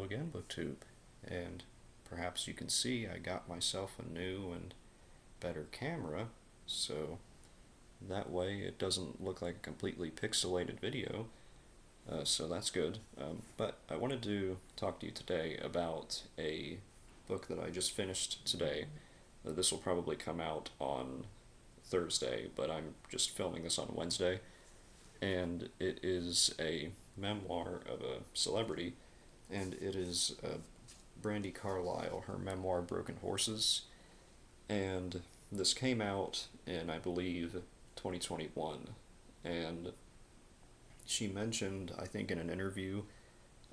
again, BookTube, and perhaps you can see I got myself a new and better camera, so that way it doesn't look like a completely pixelated video, so that's good. But I wanted to talk to you today about a book that I just finished today. This will probably come out on Thursday, but I'm just filming this on Wednesday, and it is a memoir of a celebrity, and it is Brandi Carlile, her memoir Broken Horses, and this came out in, I believe, 2021, and she mentioned, I think, in an interview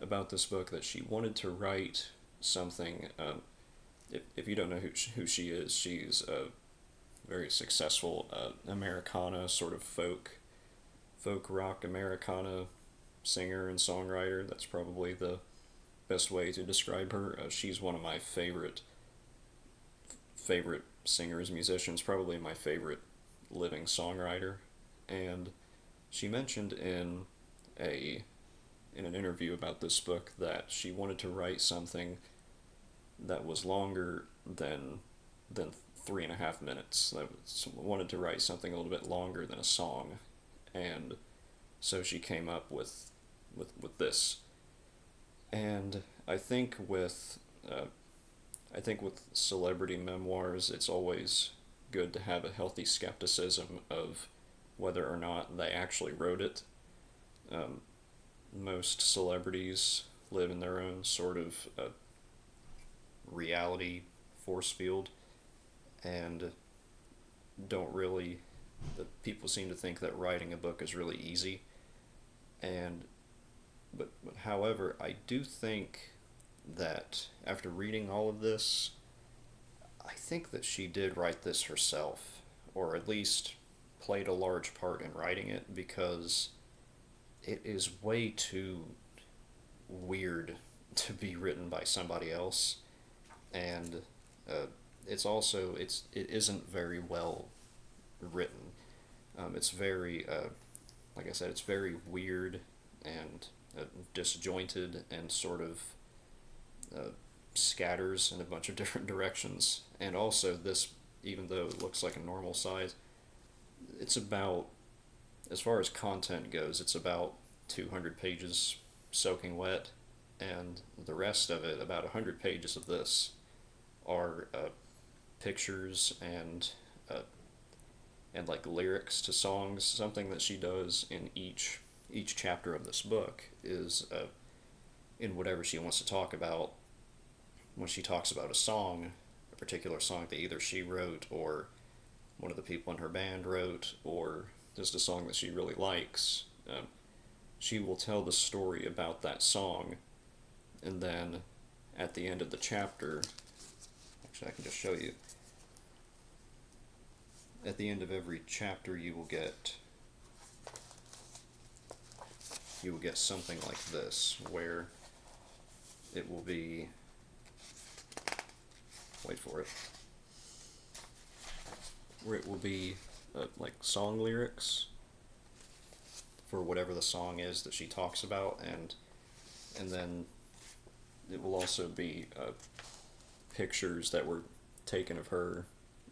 about this book that she wanted to write something. If you don't know who she is, she's a very successful Americana sort of folk rock Americana singer and songwriter. That's probably the best way to describe her. She's one of my favorite singers, musicians, probably my favorite living songwriter. And she mentioned a in an interview about this book that she wanted to write something that was longer than 3.5 minutes. That wanted to write something a little bit longer than a song, and so she came up with this. And I think with celebrity memoirs, it's always good to have a healthy skepticism of whether or not they actually wrote it. Um, Most celebrities live in their own sort of reality force field, and don't really. The people seem to think that writing a book is really easy, and but however, I do think that after reading all of this, I think that she did write this herself, or at least played a large part in writing it, because it is way too weird to be written by somebody else, and it isn't very well written. It's very like I said, it's very weird and disjointed and sort of uh, scatters in a bunch of different directions. And also, this, even though it looks like a normal size, it's about, as far as content goes, it's about 200 pages soaking wet, and the rest of it, about 100 pages of this, are pictures uh, and like lyrics to songs. Something that she does in each chapter of this book is in whatever she wants to talk about. When she talks about a song, a particular song that either she wrote or one of the people in her band wrote, or just a song that she really likes, she will tell the story about that song, and then at the end of the chapter, actually I can just show you. At the end of every chapter, you will get something like this, where it will be, wait for it, where it will be like song lyrics for whatever the song is that she talks about, and then it will also be pictures that were taken of her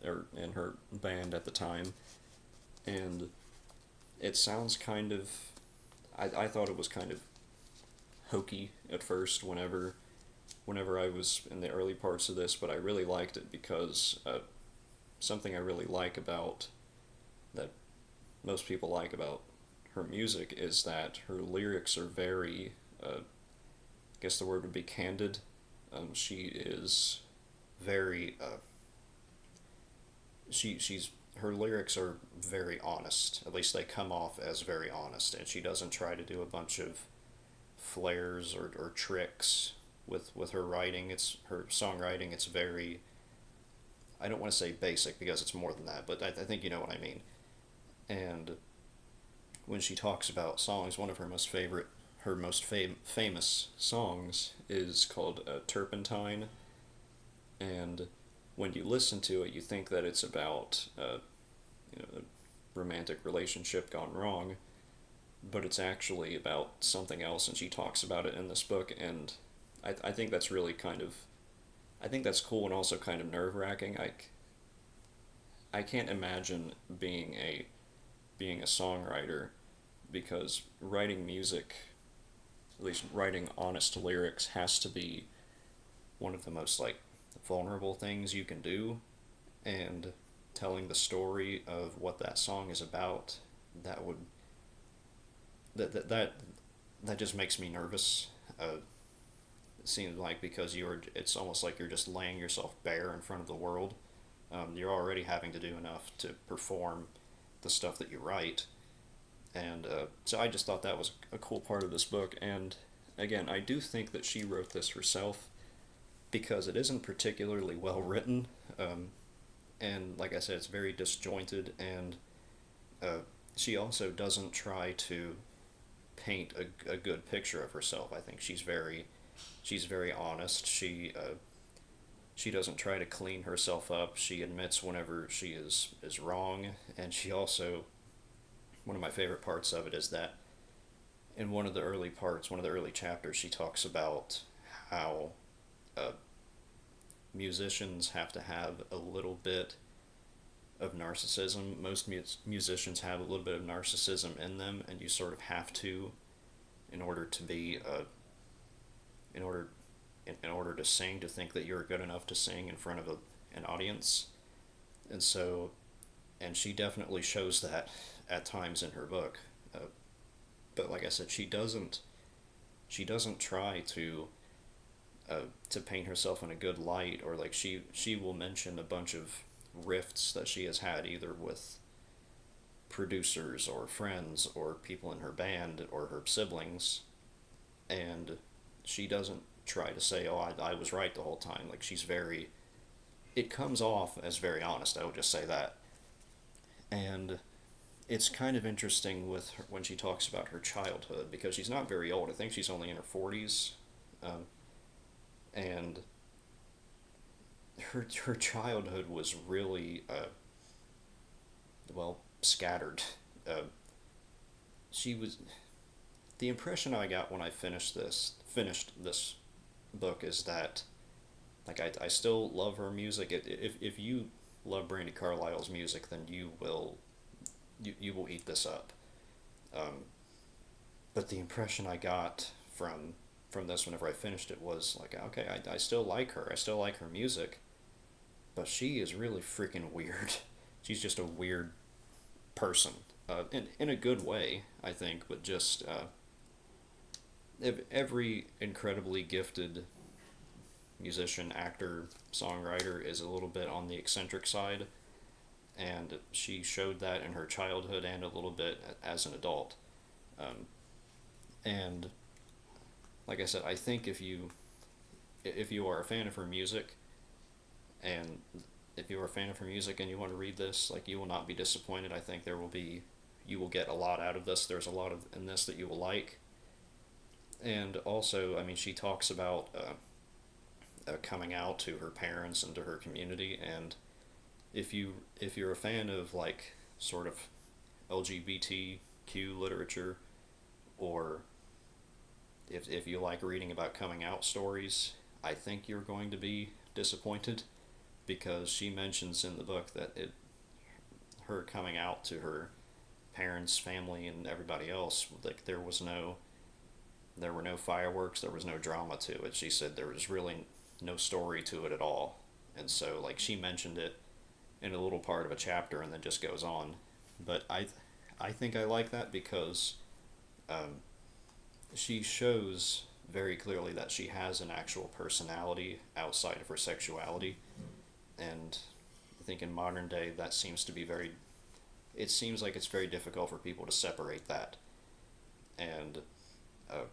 or in her band at the time, and it sounds kind of, I thought it was kind of hokey at first whenever I was in the early parts of this, but I really liked it because something I really like about that most people like about her music is that her lyrics are very, I guess the word would be candid. She is very, she's her lyrics are very honest. At least they come off as very honest, and she doesn't try to do a bunch of flares or tricks with her writing. It's her songwriting. It's very, I don't want to say basic because it's more than that, but I think you know what I mean. And when she talks about songs, one of her most famous songs is called Turpentine, and when you listen to it, you think that it's about a romantic relationship gone wrong, but it's actually about something else, and she talks about it in this book, and I think that's really kind of, I think that's cool and also kind of nerve-wracking. I can't imagine being a songwriter, because writing music, at least writing honest lyrics, has to be one of the most like vulnerable things you can do, and telling the story of what that song is about, that would that that just makes me nervous. It seems like, because it's almost like you're just laying yourself bare in front of the world. You're already having to do enough to perform the stuff that you write, and so I just thought that was a cool part of this book. And again, I do think that she wrote this herself, because it isn't particularly well written, and like I said, it's very disjointed, and uh, she also doesn't try to paint a good picture of herself. I think she's very honest. She doesn't try to clean herself up. She admits whenever she is wrong, and she also, one of my favorite parts of it is that in one of the early chapters, she talks about how uh, musicians have to have a little bit of narcissism. Most musicians have a little bit of narcissism in them, and you sort of have to, in order to be in order in order to sing, to think that you're good enough to sing in front of an audience. And so, and she definitely shows that at times in her book. But like I said, she doesn't try to paint herself in a good light, or like she will mention a bunch of rifts that she has had either with producers or friends or people in her band or her siblings, and she doesn't try to say, "Oh, I was right the whole time." Like, she's very, it comes off as very honest. I would just say that. And it's kind of interesting with her, when she talks about her childhood, because she's not very old. I think she's only in her 40s. Um, and her childhood was really well, scattered. Uh, she was The impression I got when I finished this book is that, like, I still love her music. If you love Brandi Carlile's music, then you will eat this up. Um, but the impression I got from this whenever I finished it was like, okay, I still like her. I still like her music, but she is really freaking weird. She's just a weird person, in a good way, I think, but just every incredibly gifted musician, actor, songwriter is a little bit on the eccentric side, and she showed that in her childhood and a little bit as an adult. Um, and like I said, I think if you are a fan of her music, and if you are a fan of her music and you want to read this, like, you will not be disappointed. I think you will get a lot out of this. There's a lot of in this that you will like. And also, I mean, she talks about coming out to her parents and to her community. And if you're a fan of, like, sort of LGBTQ literature, or if you like reading about coming out stories, I think you're going to be disappointed, because she mentions in the book that her coming out to her parents, family, and everybody else, like, there were no fireworks, there was no drama to it. She said there was really no story to it at all. And so, like, she mentioned it in a little part of a chapter and then just goes on. But I think I like that, because um, she shows very clearly that she has an actual personality outside of her sexuality. And I think in modern day that seems to be very, it seems like it's very difficult for people to separate that. And uh,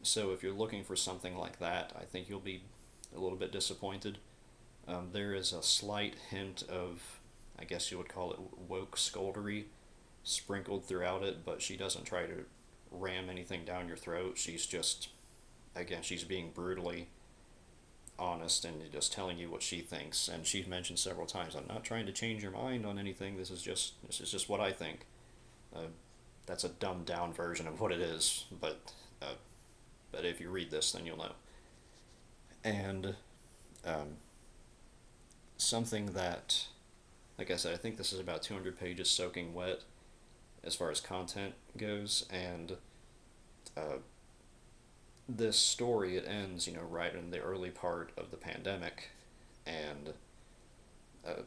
so if you're looking for something like that, I think you'll be a little bit disappointed. There is a slight hint of, I guess you would call it, woke scoldery sprinkled throughout it, but she doesn't try to ram anything down your throat. She's just, again, she's being brutally honest and just telling you what she thinks. And she's mentioned several times, "I'm not trying to change your mind on anything. This is just what I think." Uh, that's a dumbed down version of what it is, but if you read this, then you'll know. And um, something that, like I said, I think this is about 200 pages soaking wet as far as content goes, and uh, this story, it ends, right in the early part of the pandemic, and uh,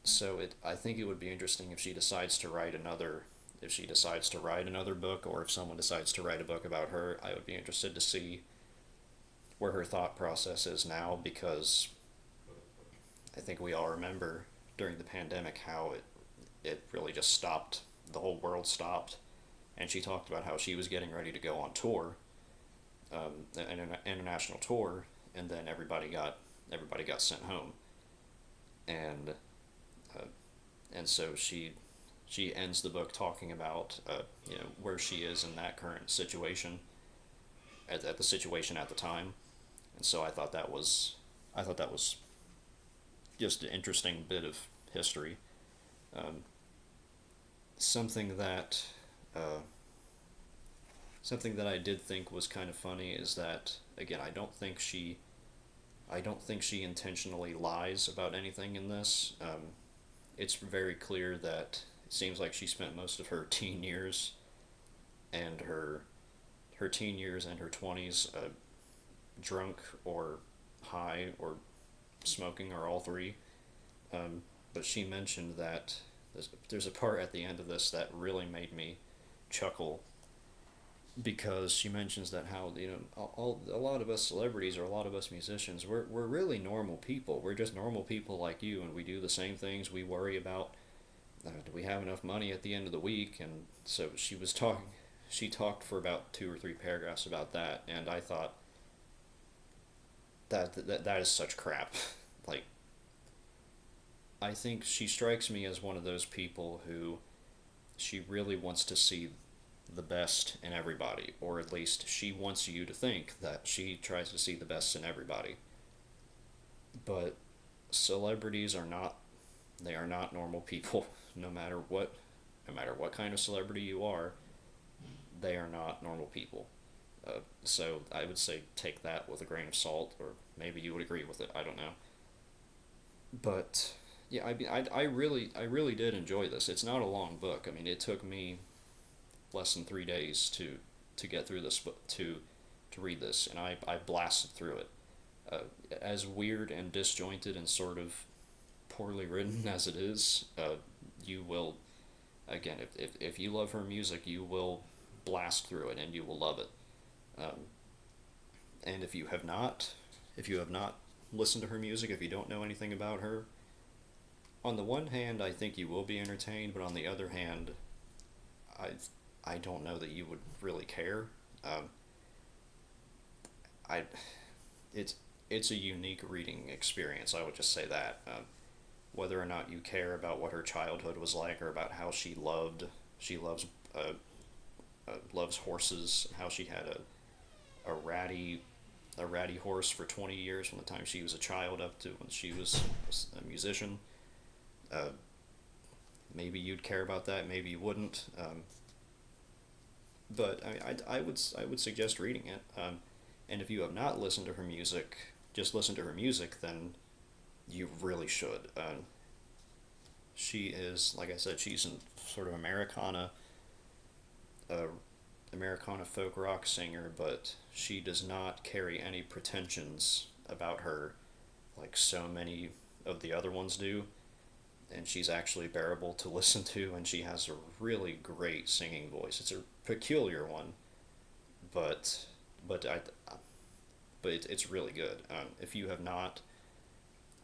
so I think it would be interesting if she decides to write another, if she decides to write another book, or if someone decides to write a book about her. I would be interested to see where her thought process is now, because I think we all remember during the pandemic how it really just stopped. The whole world stopped, and she talked about how she was getting ready to go on tour, an international tour, and then everybody got sent home, and uh, and so she ends the book talking about where she is in that current situation, at the situation at the time, and so I thought that was just an interesting bit of history. Um, something that uh, something that I did think was kind of funny is that, again, I don't think she intentionally lies about anything in this. It's very clear that it seems like she spent most of her teen years and her teen years and her 20s drunk or high or smoking, or all three. But she mentioned that there's a part at the end of this that really made me chuckle, because she mentions that how, a lot of us celebrities, or a lot of us musicians, we're really normal people. We're just normal people like you, and we do the same things. We worry about, do we have enough money at the end of the week? And so she talked for about 2 or 3 paragraphs about that, and I thought that is such crap. Like, I think she strikes me as one of those people who, she really wants to see the best in everybody, or at least she wants you to think that she tries to see the best in everybody. But celebrities are not, they are not normal people. No matter what kind of celebrity you are, they are not normal people. So I would say take that with a grain of salt, or maybe you would agree with it. I don't know. But yeah, I mean, I really did enjoy this. It's not a long book. I mean, it took me less than 3 days to get through this book, to read this, and I blasted through it. Uh, as weird and disjointed and sort of poorly written as it is, you will, again, if you love her music, you will blast through it and you will love it. Um, and if you have not listened to her music, if you don't know anything about her, on the one hand, I think you will be entertained, but on the other hand, I I don't know that you would really care. Um, I it's it's a unique reading experience. I would just say that. Whether or not you care about what her childhood was like, or about how she uh, loves horses, how she had a ratty a ratty horse for 20 years from the time she was a child up to when she was a musician. Uh, Maybe you'd care about that. Maybe you wouldn't. But I would suggest reading it. And if you have not listened to her music, just listen to her music, then you really should. She is, like I said, she's in sort of uh, Americana folk rock singer, but she does not carry any pretensions about her like so many of the other ones do. And she's actually bearable to listen to, and she has a really great singing voice. It's a peculiar one, but but I but it's really good. If you have not,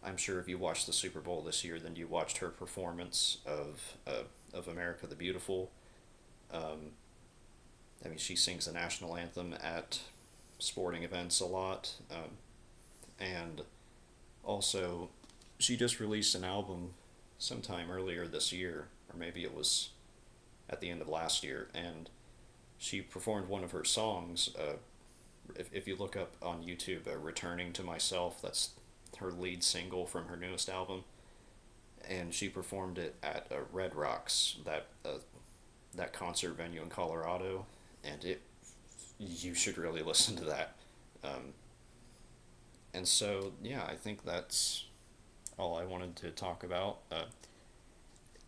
I'm sure if you watched the Super Bowl this year, then you watched her performance of America the Beautiful. Um, I mean, she sings the national anthem at sporting events a lot, and also she just released an album sometime earlier this year, or maybe it was at the end of last year, and she performed one of her songs. If you look up on YouTube, "Returning to Myself," that's her lead single from her newest album, and she performed it at Red Rocks, that concert venue in Colorado, and you should really listen to that. Um, And so, yeah, I think that's all I wanted to talk about.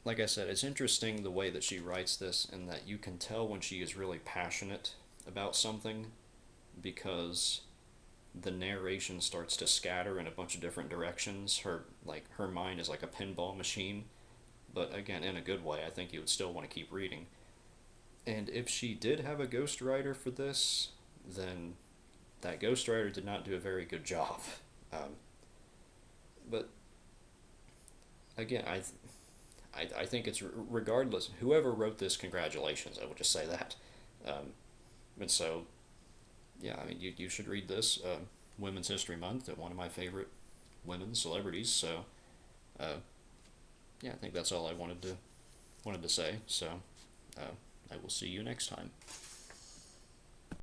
Like I said, it's interesting the way that she writes this, and that you can tell when she is really passionate about something because the narration starts to scatter in a bunch of different directions. Her mind is like a pinball machine, but again, in a good way. I think you would still want to keep reading. And if she did have a ghostwriter for this, then that ghostwriter did not do a very good job. Um, but again, I think it's regardless. Whoever wrote this, congratulations. I will just say that. Um, and so, yeah, I mean, you should read this. Women's History Month, at one of my favorite women celebrities. So, uh, yeah, I think that's all I wanted to say. So, uh, I will see you next time.